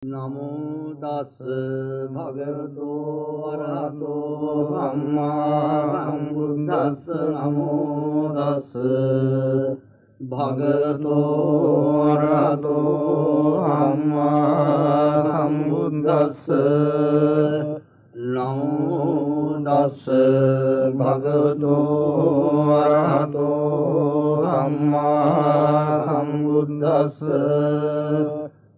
නමෝ තස් භගවතු අරහතෝ සම්මා සම්බුද්දස්ස නමෝ තස් භගවතු අරහතෝ සම්මා සම්බුද්දස්ස නමෝ තස් භගවතු අරහතෝ සම්මා සම්බුද්දස්ස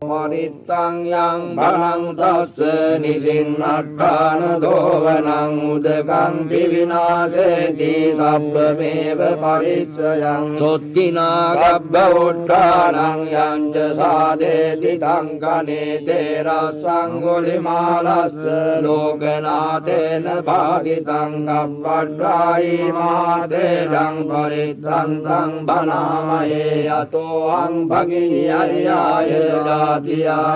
මරිත්තං යං බලං තස්ස නිසින්නට්ඨාන දෝවනං උදකං විවිනාශේති සබ්බමේව පරිච්ඡයං සොත්තිනා ගබ්බ උට්ඨානං යං ච සාදේති තංකනේ තේරස්සං ගොලිමාලස්ස ලෝකනාතේන භාගිතං කප්පට්ඨායි මාදේයං පරිත්තං බනාමයේ යතෝ අං භගිනියයාය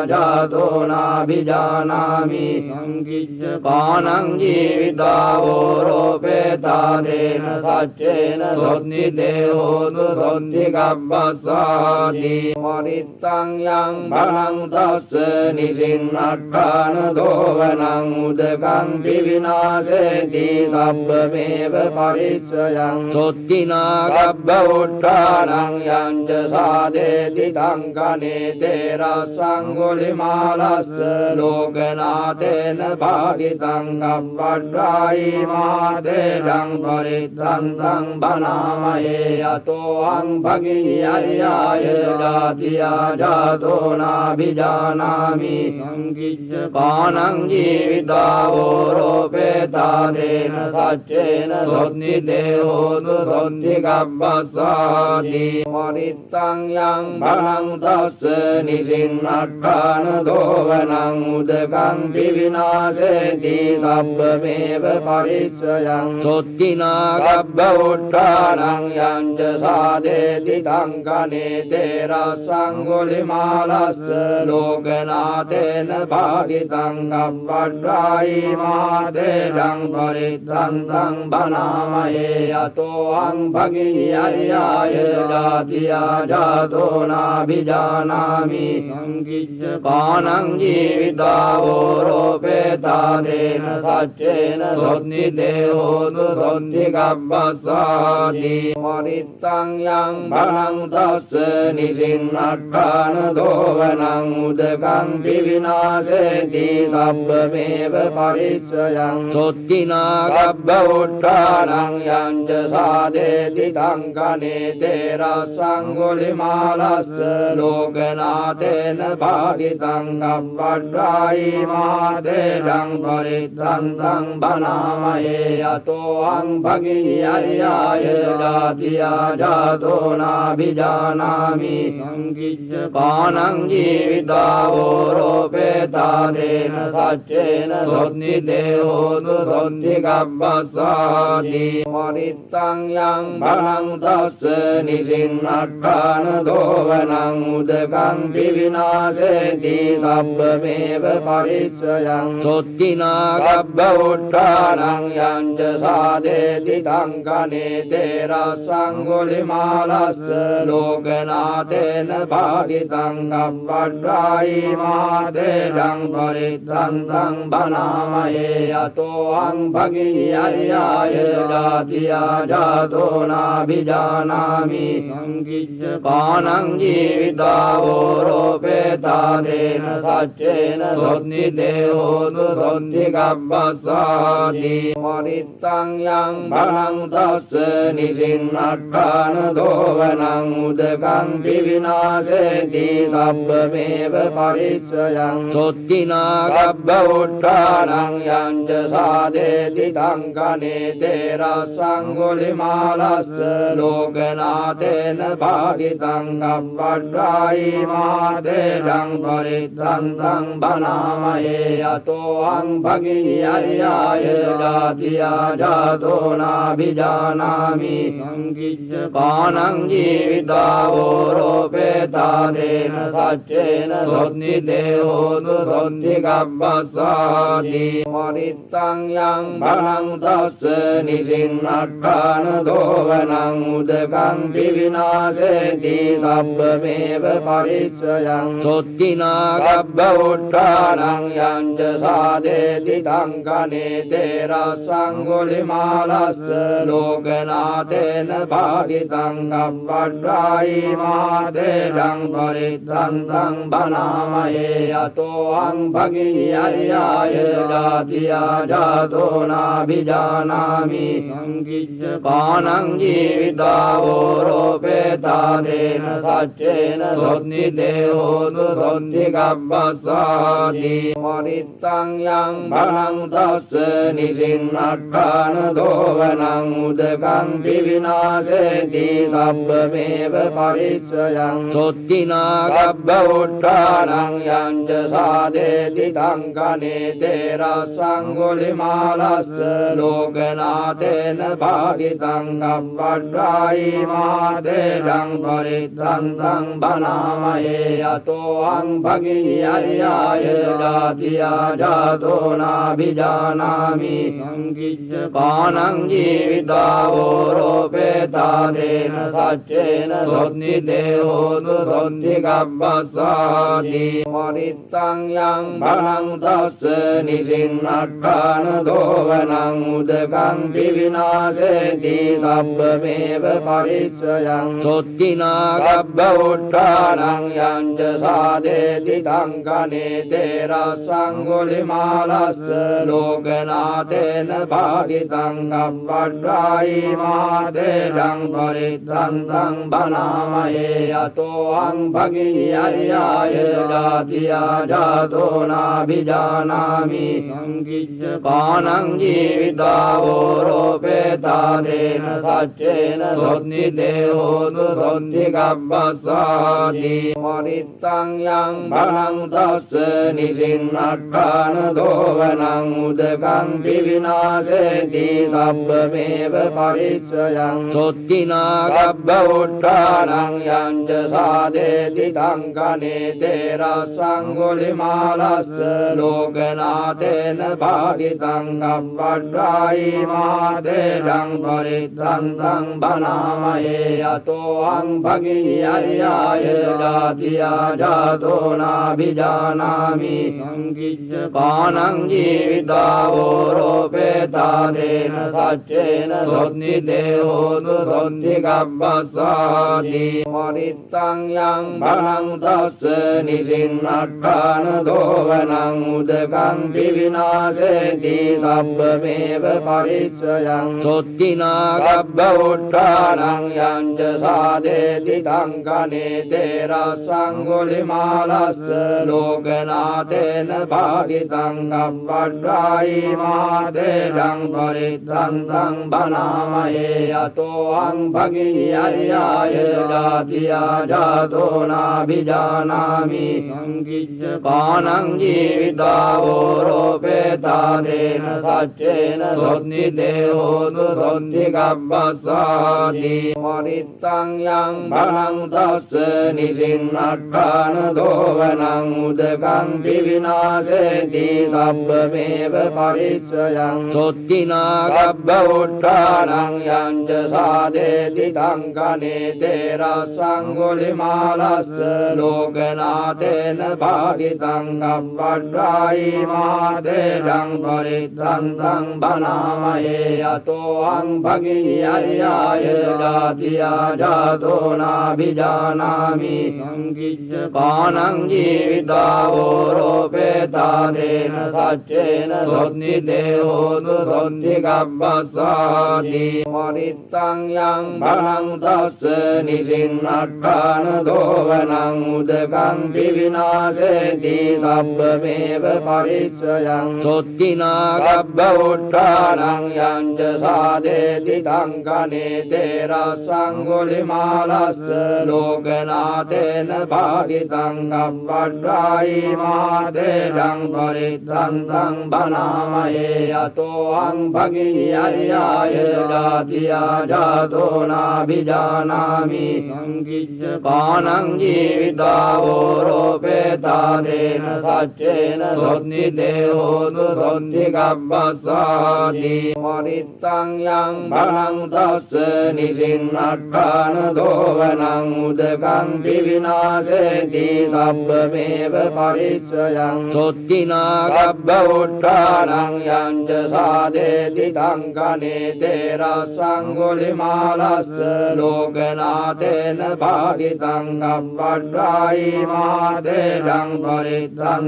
ජාතෝ නාභිජානාමි සංකිච්ඡ පානං ජීවිතාවෝ රෝපේතාදේන සච්චේන සොත්ති දේහෝතු සොත්ති ගබ්බස්සාති මරිත්තං යං බලං තස්ස නිසින්නට්ඨාන දෝවනං උදකං විවිනාශේති සබ්බමේව පරිච්ඡයං සොත්තිනා ගබ්බ උට්ඨානං යං ච සාදේති තංකනේ තේරස්සං ගොලිමාලස්ස ලෝකනාතේන භාගිතං කප්පට්ඨායි මාදේයං පරිත්තං බනාමයේ යතෝ අං භගිනියයාය ජාතෝ නාභිජානාමි සංකිච්ඡ පානං ජීවිතාවෝ රෝපේතාදේන සච්චේන සොත්ති දේහෝතු සොත්ති ගබ්බස්සාති මරිත්තං යං බලං තස්ස නිසින්නට්ඨාන දෝවනං උදකං විවිනාශේති සබ්බමේව පරිච්ඡයං සොත්තිනා ගබ්බ උට්ඨානං යං ච සාදේති තංකනේ තේරස්සං ගොලිමාලස්ස ලෝකනාතේන භාගිතං කප්පට්ඨායි මාදේයං පරිත්තං බනාමයේ යතෝ අං භගිනියයාය ජාතෝ නාභිජානාමි සංකිච්ඡ පානං ජීවිතාවෝ රෝපේතාදේන සච්චේන සොත්ති දේහෝතු සොත්ති ගබ්බස්සාති මරිත්තං යං බලං තස්ස නිසින්නට්ඨාන දෝවනං උදකං විවිනාශේති සබ්බමේව පරිච්ඡයං සොත්තිනා ගබ්බ උට්ඨානං යං ච සාදේති තංකනේ තේරස්සං ගොලිමාලස්ස ලෝකනාතේන භාගිතං කප්පට්ඨායි මාදේයං පරිත්තං බනාමයේ යතෝ අං භගිනියයාය ජාතෝ නාභිජානාමි සංකිච්ඡ පානං ජීවිතාවෝ රෝපේතාදේන සච්චේන සොත්ති දේහෝතු සොත්ති ගබ්බස්සාති මරිත්තං යං බලං තස්ස නිසින්නට්ඨාන දෝවනං උදකං විවිනාශේති සබ්බමේව පරිච්ඡයං සොත්තිනා ගබ්බ උට්ඨානං යං ච සාදේති තංකනේ තේරස්සං ගොලිමාලස්ස ලෝකනාතේන භාගිතං කප්පට්ඨායි මාදේයං පරිත්තං බනාමයේ යතෝ අං භගිනියයාය ජාතෝ නාභිජානාමි සංකිච්ඡ පානං ජීවිතාවෝ රෝපේතාදේන සච්චේන සොත්ති දේහෝතු සොත්ති ගබ්බස්සාති මරිත්තං යං බලං තස්ස නිසින්නට්ඨාන දෝවනං උදකං විවිනාශේති සබ්බමේව පරිච්ඡයං සොත්තිනා ගබ්බ උට්ඨානං යං ච සාදේති තංකනේ තේරස්සං ගොලිමාලස්ස ලෝකනාතේන භාගිතං කප්පට්ඨායි මාදේයං පරිත්තං බනාමයේ යතෝ අං භගිනියයාය ජාතෝ නාභිජානාමි සංකිච්ඡ පානං ජීවිතාවෝ රෝපේතාදේන සච්චේන සොත්ති දේහෝතු සොත්ති ගබ්බස්සාති මරිත්තං යං බලං තස්ස නිසින්න නිසින්නට්ඨාන දෝවනං උදකං විවිනාශේති සබ්බමේව පරිච්ඡයං සොත්තිනා ගබ්බ උට්ඨානං යංච සාදේති තංකනේ තේරස්සං ගුලිමාලස්ස ලෝකනාතේන භාගිතං කප්පට්ඨායි මාදේදං පරිත්තං බනාමයේ යතෝ අං භගියයාය ජාතියා ජාතෝ නාභිජානාමි සංකිච්ඡ පානං ජීවිතාවෝ රෝපේතාදේන සච්චේන සොත්ති දේහෝතු සොත්ති ගබ්බස්සාති මනිත්තං යං භනං තස්ස නිසින්නට්ඨාන දෝවනං උදකං විවිනාශේති සබ්බමේව පරිච්ඡයං සොත්තිනා ගබ්බ උට්ඨානං යංච සාදේති තංකනේ තේරස්සං ගුලිමාලස්ස ලෝකනාතේන භාගිතං කප්පට්ඨායි මාදේදං පරිත්තං බනාමයේ යතෝ අං භගියයාය ජාතියා ජාතෝ නාභිජානාමි සංකිච්ඡ පානං ජීවිතාවෝ රෝපේතාදේන සච්චේන සොත්ති දේහෝතු සොත්ති ගබ්බස්සාති මනිත්තං යං භනං තස්ස නිසින්නට්ඨාන දෝවනං උදකං විවිනාශේති සබ්බමේව පරිච්ඡයං සොත්තිනා ගබ්බ උට්ඨානං යංච සාදේති තංකනේ තේරස්සං ගුලිමාලස්ස ලෝකනාතේන භාගිතං කප්පට්ඨායි මාදේදං පරිත්තං බනාමයේ යතෝ අං භගියයාය ජාතියා ජාතෝ නාභිජානාමි සංකිච්ඡ පානං ජීවිතාවෝ රෝපේතාදේන සච්චේන සොත්ති දේහෝතු සොත්ති ගබ්බස්සාති මනිත්තං යං භනං තස්ස නිසින්නට්ඨාන දෝවනං උදකං විවිනාශේති සබ්බමේව පරිච්ඡයං සොත්තිනා ගබ්බ උට්ඨානං යංච සාදේති තංකනේ තේරස්සං ගුලිමාලස්ස ලෝකනාතේන භාගිතං කප්පට්ඨායි මාදේදං පරිත්තං බනාමයේ යතෝ අං භගියයාය ජාතියා ජාතෝ නාභිජානාමි සංකිච්ඡ පානං ජීවිතාවෝ රෝපේතාදේන සච්චේන සොත්ති දේහෝතු සොත්ති ගබ්බස්සාති මනිත්තං යං භනං තස්ස නිසින්නට්ඨාන දෝවනං උදකං විවිනාශේති සබ්බමේව පරිච්ඡයං සොත්තිනා ගබ්බ උට්ඨානං යංච සාදේති තංකනේ තේරස්සං ගුලිමාලස්ස ලෝකනාතේන භාගිතං කප්පට්ඨායි මාදේදං පරිත්තං බනාමයේ යතෝ අං භගියයාය ජාතියා ජාතෝ නාභිජානාමි සංකිච්ඡ පානං ජීවිතාවෝ රෝපේතාදේන සච්චේන සොත්ති දේහෝතු සොත්ති ගබ්බස්සාති මනිත්තං යං භනං තස්ස නිසින්නට්ඨාන දෝවනං උදකං විවිනාශේති සබ්බමේව පරිච්ඡයං සොත්තිනා ගබ්බ උට්ඨානං යංච සාදේති තංකනේ තේරස්සං ගුලිමාලස්ස ලෝකනාතේන භාගිතං කප්පට්ඨායි මාදේදං පරිත්තං බනාමයේ යතෝ අං භගියයාය ජාතියා ජාතෝ නාභිජානාමි සංකිච්ඡ පානං ජීවිතාවෝ රෝපේතාදේන සච්චේන සොත්ති දේහෝතු සොත්ති ගබ්බස්සාති මනිත්තං යං භනං තස්ස නිසින්නට්ඨාන දෝවනං උදකං විවිනාශේති සබ්බමේව පරිච්ඡයං සොත්තිනා ගබ්බ උට්ඨානං යංච සාදේති තංකනේ තේරස්සං ගුලිමාලස්ස ලෝකනාතේන භාගිතං කප්පට්ඨායි මාදේදං පරිත්තං බනාමයේ යතෝ අං භගියයාය ජාතියා ජාතෝ නාභිජානාමි සංකිච්ඡ පානං ජීවිතාවෝ රෝපේතාදේන සච්චේන සොත්ති දේහෝතු සොත්ති ගබ්බස්සාති මරිත්තං යං භරං තස්ස නිසින්නට්ඨාන දෝවනං උදකං විවිනාශේති සබ්බමේව පරිච්ඡයං සොත්තිනා ගබ්බ උට්ඨානං යං සාදේති තංකනේ තේරස්සං ගොලිමාලස්ස ලෝකනාතේන භාගිතං ගබ්බඩ්ඩායි මාදේදං පරිත්තං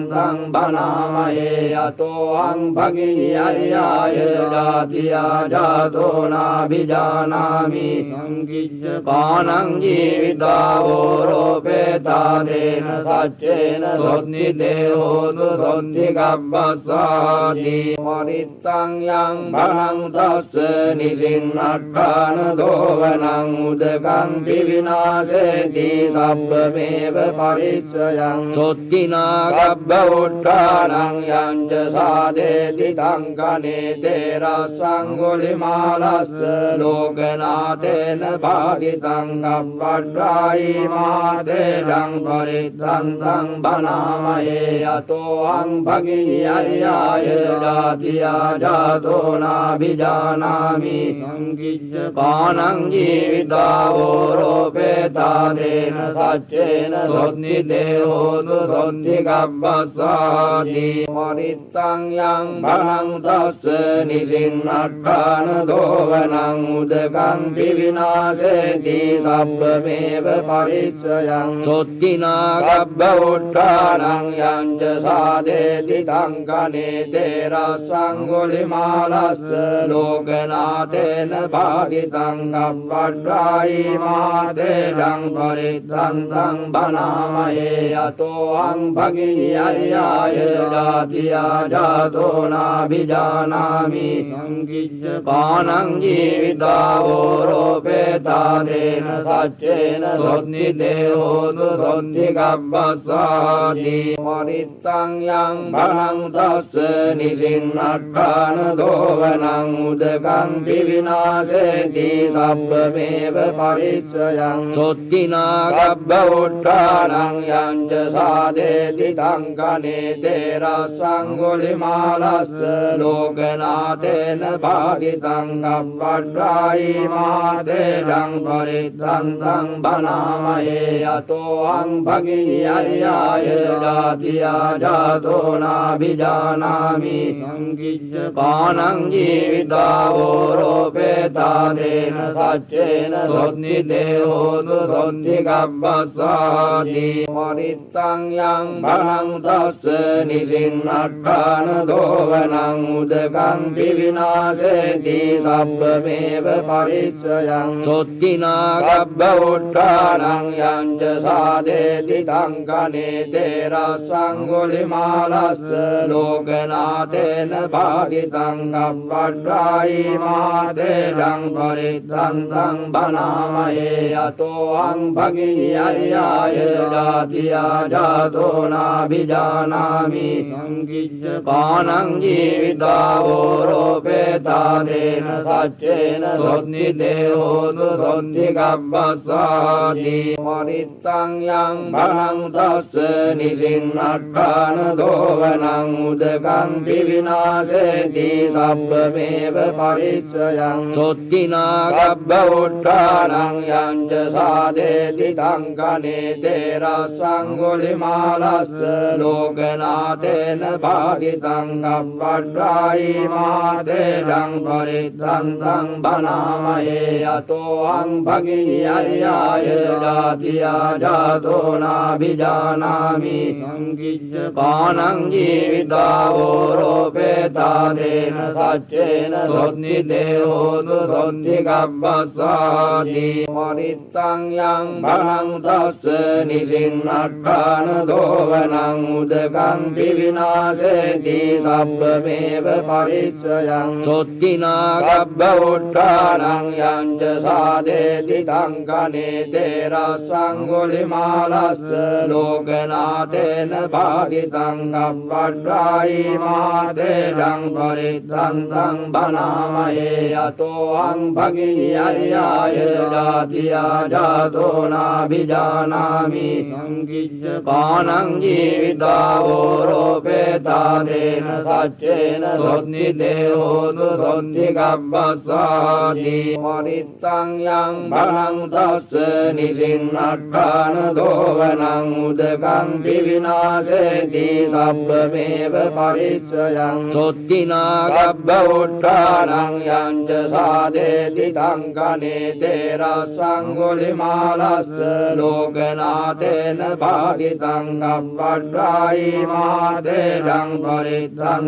බනාමයේ යතෝ අං භගිනියයාය ජාතියා ජාතෝ නාභිජානාමි සංකිච්ඡ පානං ජීවිතාවෝ රෝපේතාදේන සච්චේන සොත්ති දේහෝතු සොත්ති ගබ්බස්සාති මරිත්තං යං භරං තස්ස නිසින්නට්ඨාන දෝවනං උදකං විවිනාශේති සබ්බමේව පරිච්ඡයං සොත්තිනා ගබ්බ උට්ඨානං යං සාදේති තංකනේ තේරස්සං ගොලිමාලස්ස ලෝකනාතේන භාගිතං ගබ්බඩ්ඩායි මාදේදං පරිත්තං බනාමයේ යතෝ අං භගිනියයාය ජාතියා ජාතෝ නාභිජානාමි සංකිච්ඡ පානං ජීවිතාවෝ රෝපේතාදේන සච්චේන සොත්ති දේහෝතු සොත්ති ගබ්බස්සාති මරිත්තං යං භරං තස්ස නිසින්නට්ඨාන දෝවනං උදකං විවිනාශේති සබ්බමේව පරිච්ඡයං සොත්තිනා ගබ්බ උට්ඨානං යං සාදේති තංකනේ තේරස්සං ගොලිමාලස්ස ලෝකනාතේන භාගිතං ගබ්බඩ්ඩායි මාදේදං පරිත්තං බනාමයේ යතෝ අං භගිනියයාය ජාතියා ජාතෝ නාභිජානාමි සංකිච්ඡ පානං ජීවිතාවෝ රෝපේතාදේන සච්චේන සොත්ති දේහෝතු සොත්ති ගබ්බස්සාති මරිත්තං යං භරං තස්ස නිසින්නට්ඨාන දෝවනං උදකං විවිනාශේති සබ්බමේව පරිච්ඡයං සොත්තිනා ගබ්බ උට්ඨානං යං සාදේති තංකනේ තේරස්සං ගොලිමාලස්ස ලෝකනාතේන භාගිතං ගබ්බඩ්ඩායි මාදේදං පරිත්තං බනාමයේ යතෝ අං භගිනියයාය ජාතියා ජාතෝ නාභිජානාමි සංකිච්ඡ පානං ජීවිතාවෝ රෝපේතාදේන සච්චේන සොත්ති දේහෝතු සොත්ති ගබ්බස්සාති මරිත්තං යං භරං තස්ස නිසින්නට්ඨාන දෝවනං උදකං විවිනාශේති සබ්බමේව පරිච්ඡයං සොත්තිනා ගබ්බ උට්ඨානං යං සාදේති තංකනේ තේරස්සං ගොලිමාලස්ස ලෝකනාතේන භාගිතං ගබ්බඩ්ඩායි මාදේදං පරිත්තං බනාමයේ යතෝ අං භගිනියයාය ජාතියා ජාතෝ නාභිජානාමි සංකිච්ඡ පානං ජීවිතාවෝ රෝපේතාදේන සච්චේන සොත්ති දේහෝතු සොත්ති ගබ්බස්සාති මරිත්තං යං භරං තස්ස නිසින්නට්ඨාන දෝවනං උදකං විවිනාශේති සබ්බමේව පරිච්ඡයං සොත්තිනා ගබ්බ උට්ඨානං යං සාදේති තංකනේ තේරස්සං ගොලිමාලස්ස ලෝකනාතේන භාගිතං ගබ්බඩ්ඩායි මාදේදං පරිත්තං බනාමයේ යතෝ අං භගිනියයාය ජාතියා ජාතෝ නාභිජානාමි සංකිච්ඡ පානං ජීවිතාවෝ රෝපේතාදේන සච්චේන සොත්ති දේහෝතු සොත්ති ගබ්බස්සාති මරිත්තං යං භරං තස්ස නිසින්නට්ඨාන දෝවනං උදකං විවිනාශේති සබ්බමේව පරිච්ඡයං සොත්තිනා ගබ්බ උට්ඨානං යං සාදේති තංකනේ තේරස්සං ගොලිමාලස්ස ලෝකනාතේන භාගිතං ගබ්බඩ්ඩායි මාදේ තේරං පරිත්තං බනාමයේ යතෝං භගිනී අරියාය ජාතියා ජාතෝ නාභිජානාමි සංකිච්ඡ පානං ජීවිතාවෝ රෝපේතා තේන සච්චේන සොත්ති දේහෝතු සොත්ති ගබ්බස්සාති පරිත්තං යං භරං තස්ස නිසින්නට්ඨාන දෝවනං උදකං විවිනාශේති සබ්බමේව පරිච්ඡයං සොත්තිනා ගබ්බ උට්ඨානං යංච සාදේති තංකනේ තේරස්සං ගුලිමාලස්ස ලෝකනාතේන භාගිතං ගබ්බට්ඨායි මාතේරං පරිත්තං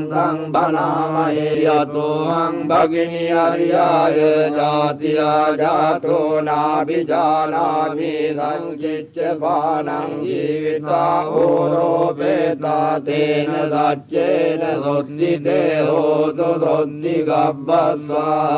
බනාමයේ යතෝං භගිනී අරියාය ජාතියා ජාතෝ නාභිජානාමි සංකිච්ඡ පානං ජීවිතා ඕරෝපේතා තේන සච්චේන සොත්ති දේහෝතු සොත්ති ගබ්බස්සාති